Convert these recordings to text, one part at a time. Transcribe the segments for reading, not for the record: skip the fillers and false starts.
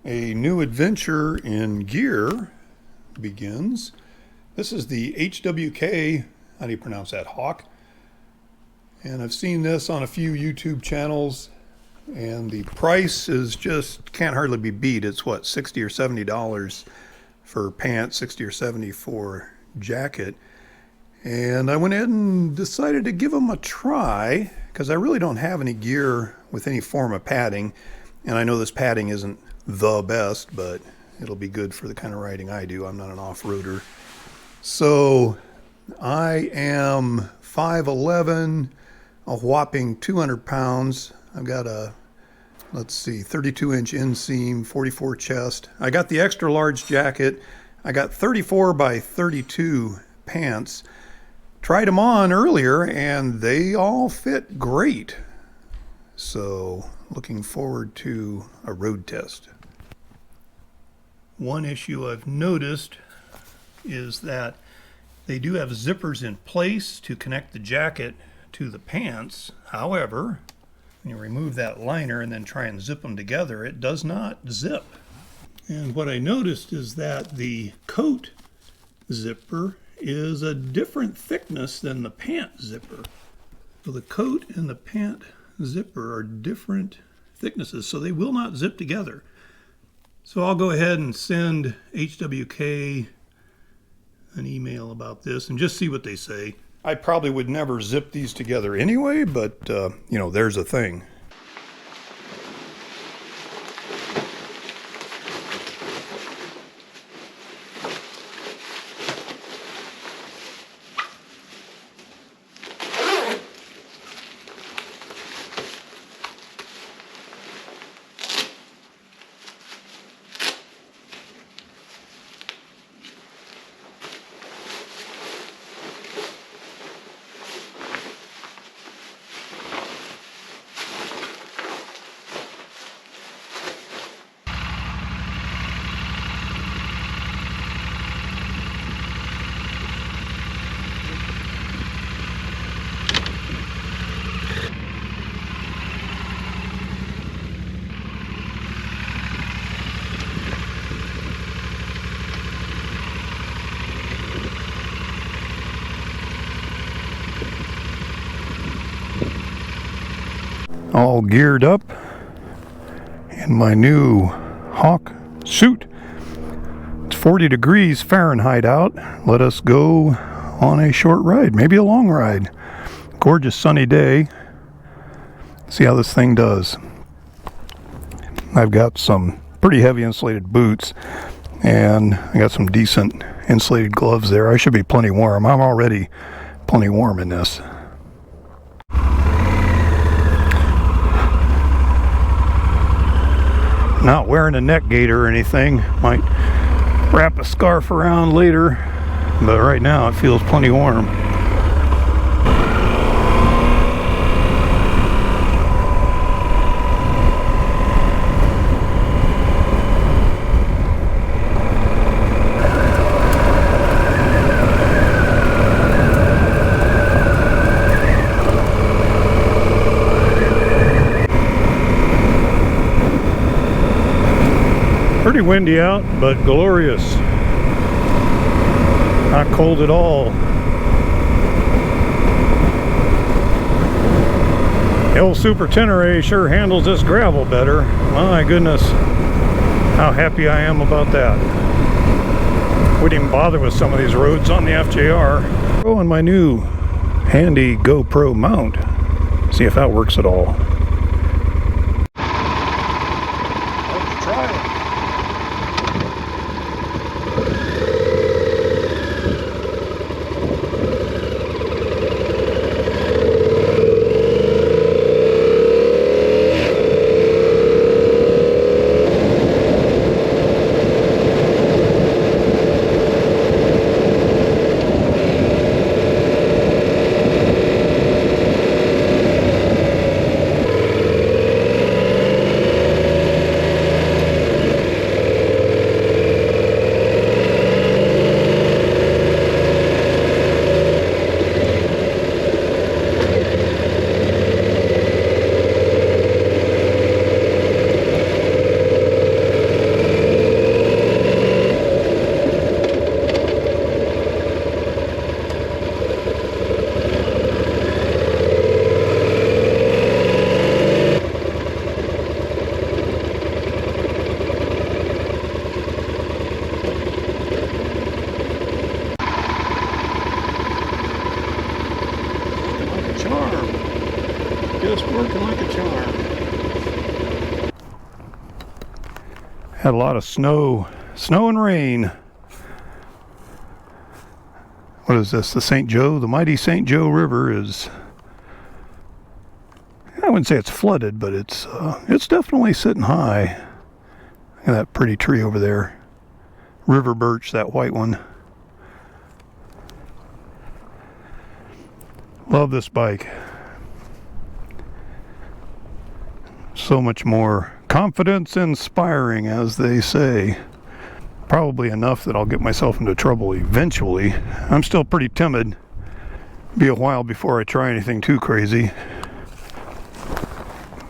A new adventure in gear begins. This is the HWK, how do you pronounce that, Hawk? And I've seen this on a few YouTube channels, and the price is just can't hardly be beat. It's what, $60 or $70 for pants, 60 or 70 for jacket. And I went ahead and decided to give them a try because I really don't have any gear with any form of padding. And I know this padding isn't the best, but it'll be good for the kind of riding I do. I'm not an off-roader. So I am 5'11", a whopping 200 pounds. I've got a, 32-inch inseam, 44 chest. I got the extra large jacket. I got 34 by 32 pants. Tried them on earlier and they all fit great. So looking forward to a road test. One issue I've noticed is that they do have zippers in place to connect the jacket to the pants. However, when you remove that liner and then try and zip them together, it does not zip. And what I noticed is that the coat zipper is a different thickness than the pant zipper. So the coat and the pant zipper are different thicknesses, so they will not zip together. So I'll go ahead and send HWK an email about this and just see what they say. I probably would never zip these together anyway, but there's a thing. All geared up in my new Hawk suit. It's 40 degrees Fahrenheit out. Let us go on a short ride, maybe a long ride. Gorgeous sunny day. See how this thing does. I've got some pretty heavy insulated boots and I got some decent insulated gloves there. I should be plenty warm. I'm already plenty warm in this. Not wearing a neck gaiter or anything. Might wrap a scarf around later, but right now it feels plenty warm. Pretty windy out, but glorious. Not cold at all. The old Super Tenere sure handles this gravel better. My goodness, how happy I am about that. Wouldn't even bother with some of these roads on the FJR. Oh, and my new handy GoPro mount. See if that works at all. Let's try it. Had a lot of snow and rain. What is this? The St. Joe? The mighty St. Joe River is, I wouldn't say it's flooded, but it's definitely sitting high. Look at that pretty tree over there. River birch, that white one. Love this bike. So much more confidence inspiring, as they say. Probably enough that I'll get myself into trouble eventually. I'm still pretty timid. Be a while before I try anything too crazy.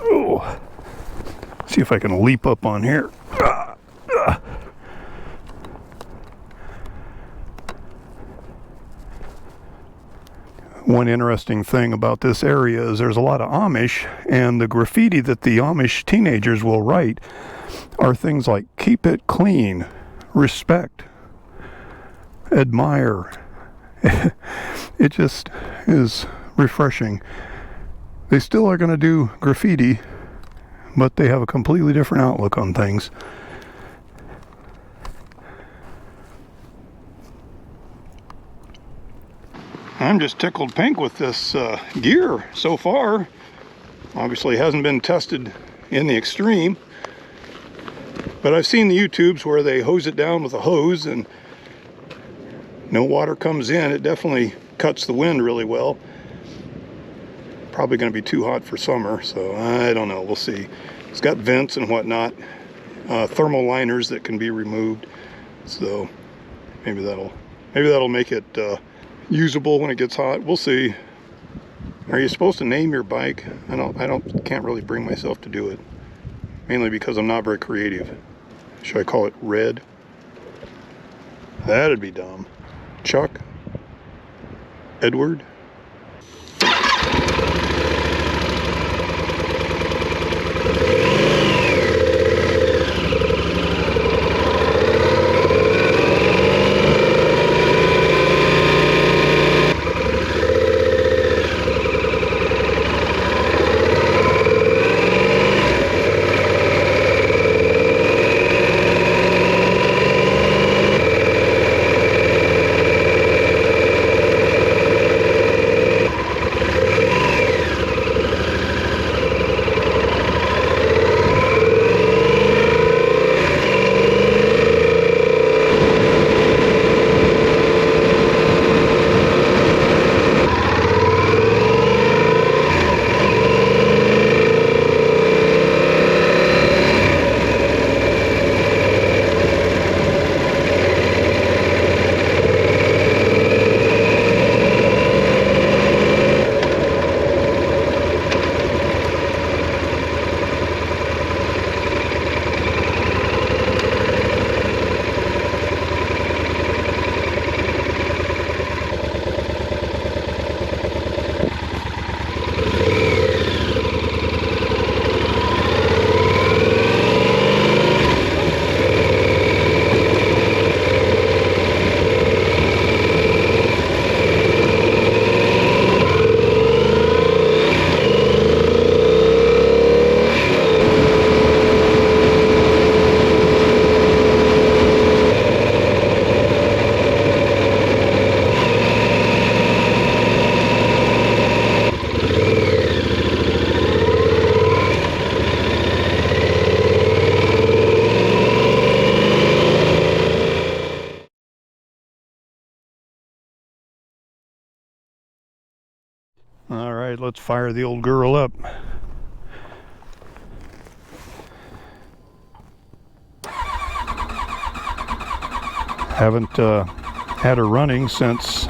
Oh, see if I can leap up on here. One interesting thing about this area is there's a lot of Amish, and the graffiti that the Amish teenagers will write are things like keep it clean, respect, admire. It just is refreshing. They still are going to do graffiti, but they have a completely different outlook on things. I'm just tickled pink with this gear so far. Obviously it hasn't been tested in the extreme, but I've seen the YouTubes where they hose it down with a hose and no water comes in. It definitely cuts the wind really well. Probably going to be too hot for summer, so I don't know, we'll see. It's got vents and whatnot, thermal liners that can be removed, so maybe that'll make it usable when it gets hot. We'll see. Are you supposed to name your bike? Can't really bring myself to do it, mainly because I'm not very creative. Should I call it Red? That'd be dumb. Chuck? Edward? All right, let's fire the old girl up. Haven't had her running since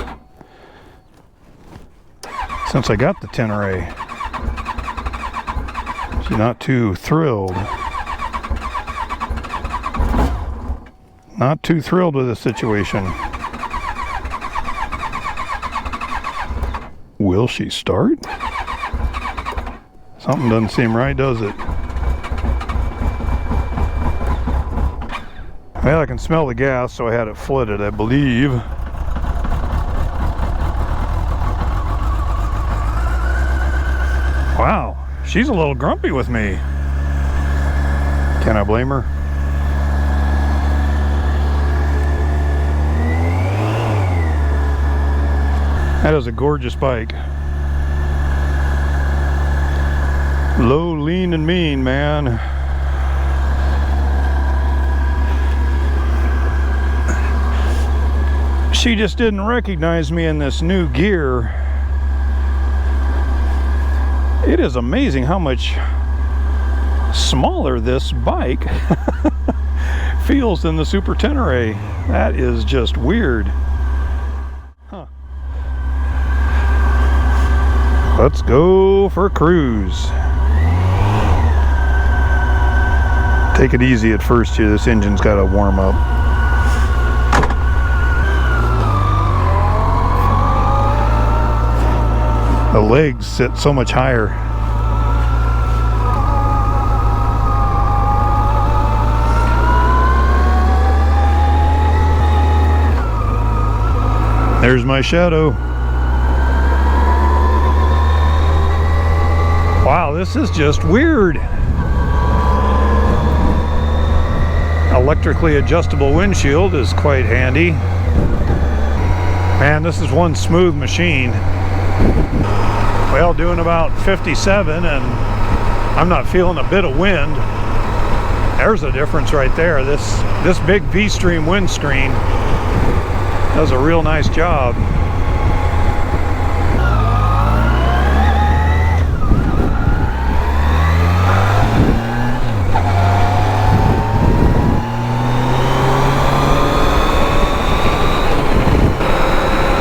I got the Tenere. She's not too thrilled. Not too thrilled with the situation. Will she start? Something doesn't seem right, does it? Well, I can smell the gas, so I had it flooded, I believe. Wow, she's a little grumpy with me. Can I blame her? That is a gorgeous bike. Low, lean, and mean, man. She just didn't recognize me in this new gear. It is amazing how much smaller this bike feels than the Super Tenere. That is just weird. Huh. Let's go for a cruise. Take it easy at first here. This engine's got to warm up. The legs sit so much higher. There's my shadow. Wow, this is just weird. Electrically adjustable windshield is quite handy. Man, this is one smooth machine. Well, doing about 57 and I'm not feeling a bit of wind. There's a difference right there. This big V-Stream windscreen does a real nice job.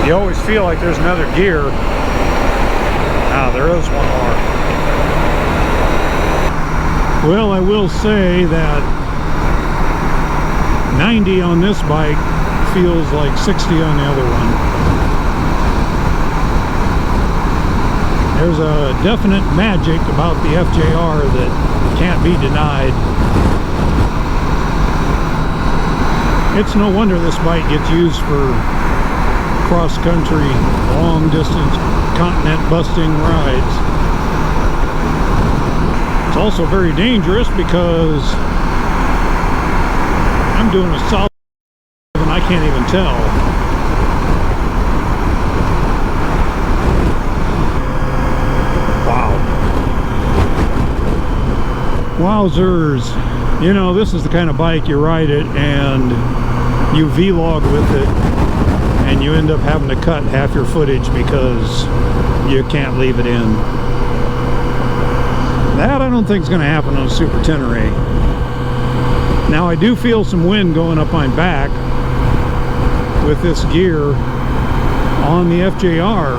You always feel like there's another gear. Ah, there is one more. Well, I will say that 90 on this bike feels like 60 on the other one. There's a definite magic about the FJR that can't be denied. It's no wonder this bike gets used for cross-country, long-distance, continent-busting rides. It's also very dangerous because I'm doing a solid and I can't even tell. Wow. Wowzers. You know, this is the kind of bike you ride it and you vlog with it and you end up having to cut half your footage because you can't leave it in. That I don't think is going to happen on a Super Tenere. Now I do feel some wind going up my back with this gear on the FJR,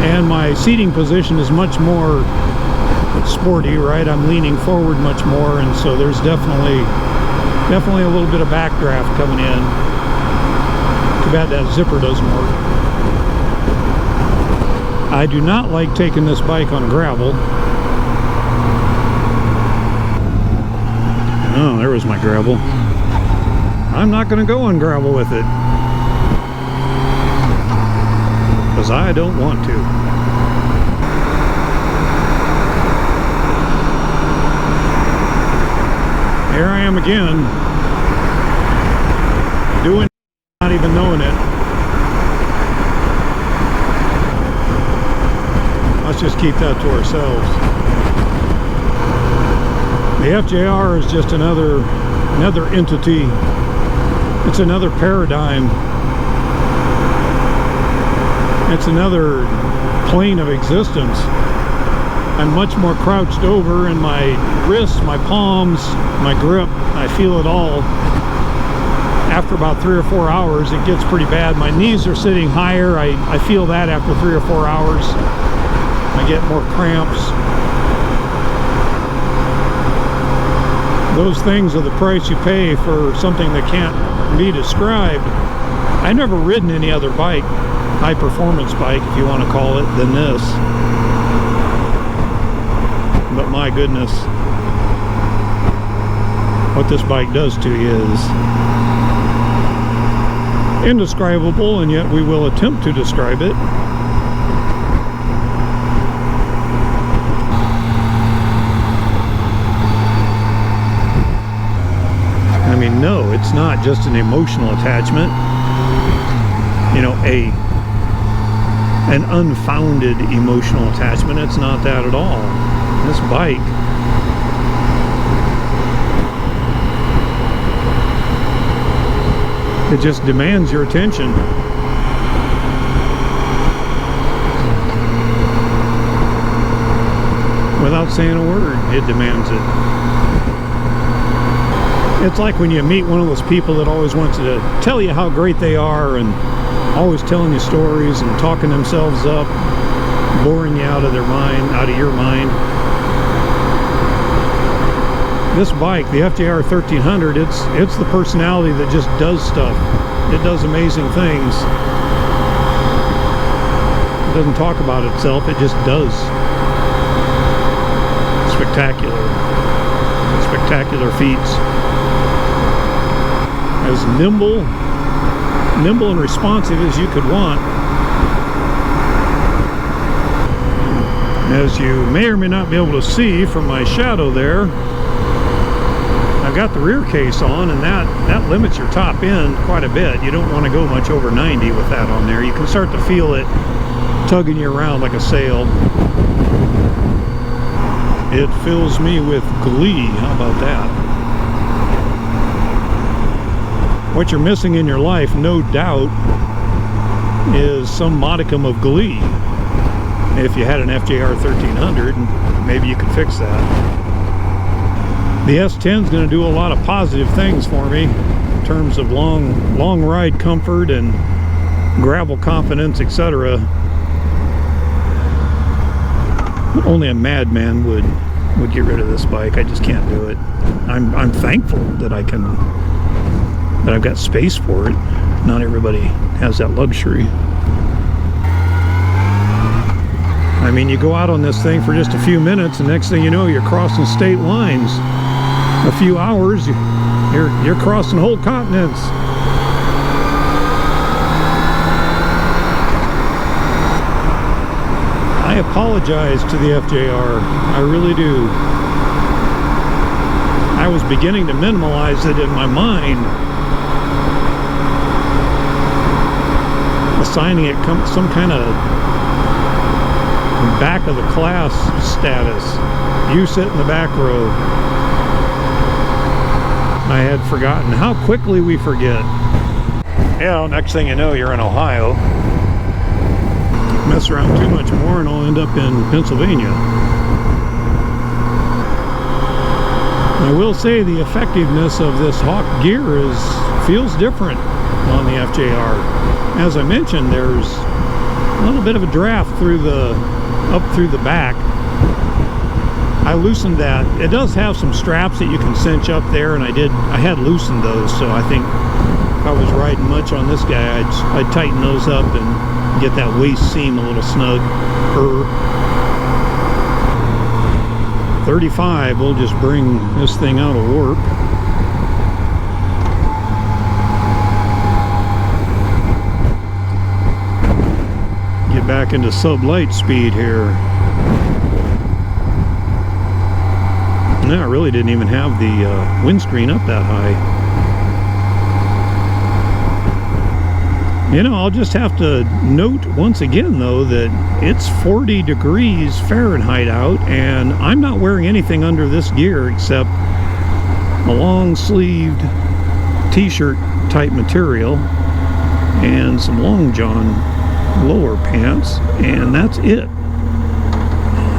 and my seating position is much more sporty, right? I'm leaning forward much more, and so there's definitely a little bit of backdraft coming in. Too bad that zipper doesn't work. I do not like taking this bike on gravel. Oh, there was my gravel. I'm not going to go on gravel with it because I don't want to. Here I am again, doing, not even knowing it. Let's just keep that to ourselves. The FJR is just another entity. It's another paradigm. It's another plane of existence. I'm much more crouched over, and my wrists, my palms, my grip, I feel it all. After about 3 or 4 hours, it gets pretty bad. My knees are sitting higher. I feel that after 3 or 4 hours. I get more cramps. Those things are the price you pay for something that can't be described. I've never ridden any other bike, high-performance bike, if you want to call it, than this. But my goodness, what this bike does to you is indescribable, and yet we will attempt to describe it. I mean, no, it's not just an emotional attachment. You know, an unfounded emotional attachment. It's not that at all. This bike, it just demands your attention. Without saying a word, it demands it. It's like when you meet one of those people that always wants to tell you how great they are and always telling you stories and talking themselves up, boring you out of their mind, out of your mind. This bike, the FJR 1300, it's the personality that just does stuff. It does amazing things. It doesn't talk about itself, it just does. Spectacular feats. As nimble and responsive as you could want. As you may or may not be able to see from my shadow there, I've got the rear case on, and that limits your top end quite a bit. You don't want to go much over 90 with that on there. You can start to feel it tugging you around like a sail. It fills me with glee. How about that? What you're missing in your life, no doubt, is some modicum of glee. If you had an FJR 1300, maybe you could fix that. The S10 is going to do a lot of positive things for me in terms of long ride comfort and gravel confidence, etc. Only a madman would get rid of this bike. I just can't do it. I'm thankful that I've got space for it. Not everybody has that luxury. I mean, you go out on this thing for just a few minutes, and next thing you know, you're crossing state lines. A few hours, you're crossing whole continents. I apologize to the FJR. I really do. I was beginning to minimalize it in my mind, assigning it some kind of back of the class status. You sit in the back row. I had forgotten. How quickly we forget. Yeah, next thing you know, you're in Ohio. Mess around too much more and I'll end up in Pennsylvania. I will say the effectiveness of this Hawk gear feels different on the FJR. As I mentioned, there's a little bit of a draft up through the back. I loosened that. It does have some straps that you can cinch up there, and I had loosened those, so I think if I was riding much on this guy, I'd tighten those up and get that waist seam a little snug. 35 will just bring this thing out of warp. Get back into sub-light speed here. No, I really didn't even have the windscreen up that high. You know, I'll just have to note once again, though, that it's 40 degrees Fahrenheit out, and I'm not wearing anything under this gear except a long-sleeved t-shirt type material and some long john lower pants, and that's it.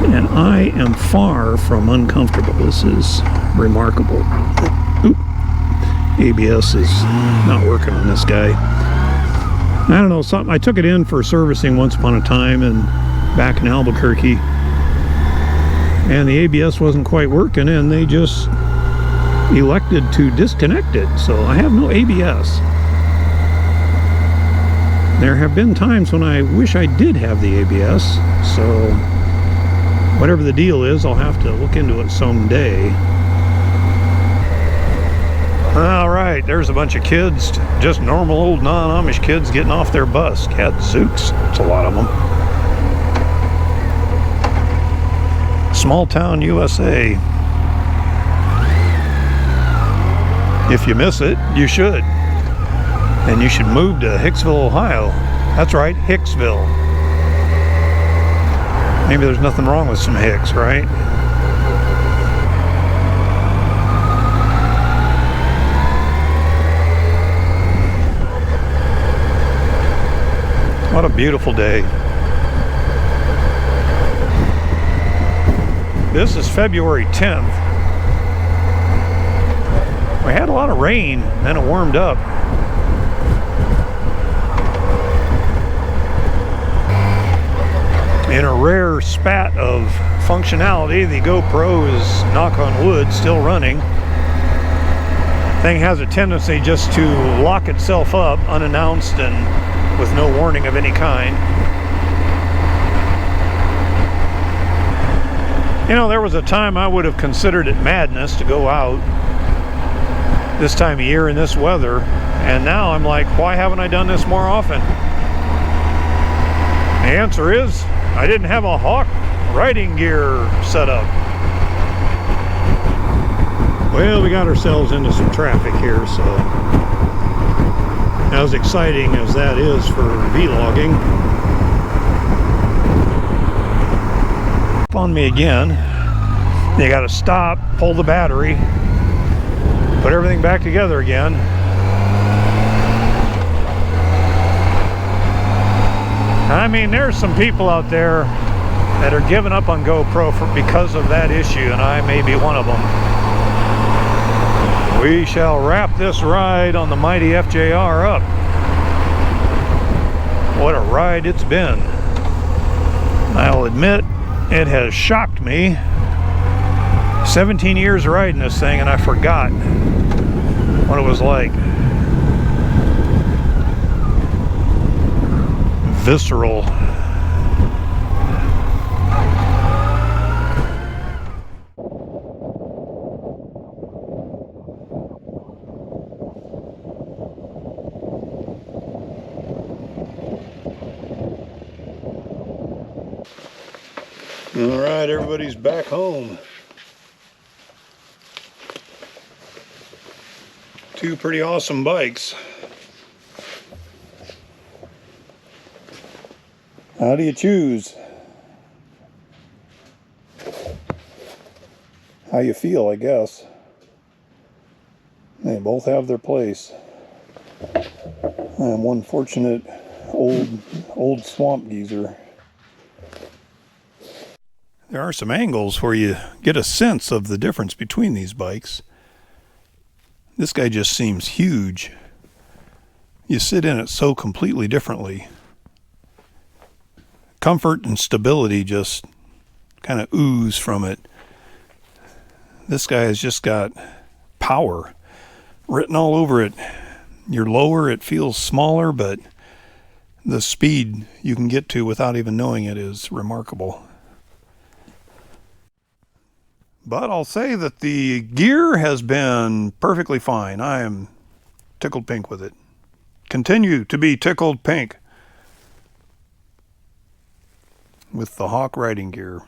And I am far from uncomfortable. This is remarkable. Oop. ABS is not working on this guy. I don't know, something. I took it in for servicing once upon a time and back in Albuquerque, and the ABS wasn't quite working, and they just elected to disconnect it. So I have no ABS. There have been times when I wish I did have the ABS, so whatever the deal is, I'll have to look into it someday. All right, there's a bunch of kids, just normal old non-Amish kids getting off their bus. Gadzooks, it's a lot of them. Small town USA. If you miss it, you should. And you should move to Hicksville, Ohio. That's right, Hicksville. Maybe there's nothing wrong with some Hicks, right? What a beautiful day. This is February 10th. We had a lot of rain, then it warmed up. In a rare spat of functionality, the GoPro is, knock on wood, still running. Thing has a tendency just to lock itself up unannounced and with no warning of any kind. You know, there was a time I would have considered it madness to go out this time of year in this weather, and now I'm like, why haven't I done this more often? The answer is, I didn't have a Hawk riding gear set up. Well, we got ourselves into some traffic here, so as exciting as that is for vlogging. On me again. You got to stop, pull the battery, put everything back together again. I mean, there's some people out there that are giving up on GoPro because of that issue, and I may be one of them. We shall wrap this ride on the mighty FJR up. What a ride it's been. I'll admit, it has shocked me. 17 years riding this thing, and I forgot what it was like. Visceral. All right, everybody's back home. Two pretty awesome bikes. How do you choose? How you feel, I guess. They both have their place. I'm one fortunate old swamp geezer. There are some angles where you get a sense of the difference between these bikes. This guy just seems huge. You sit in it so completely differently. Comfort and stability just kind of ooze from it. This guy has just got power written all over it. You're lower, it feels smaller, but the speed you can get to without even knowing it is remarkable. But I'll say that the gear has been perfectly fine. I am tickled pink with it. Continue to be tickled pink with the Hawk riding gear.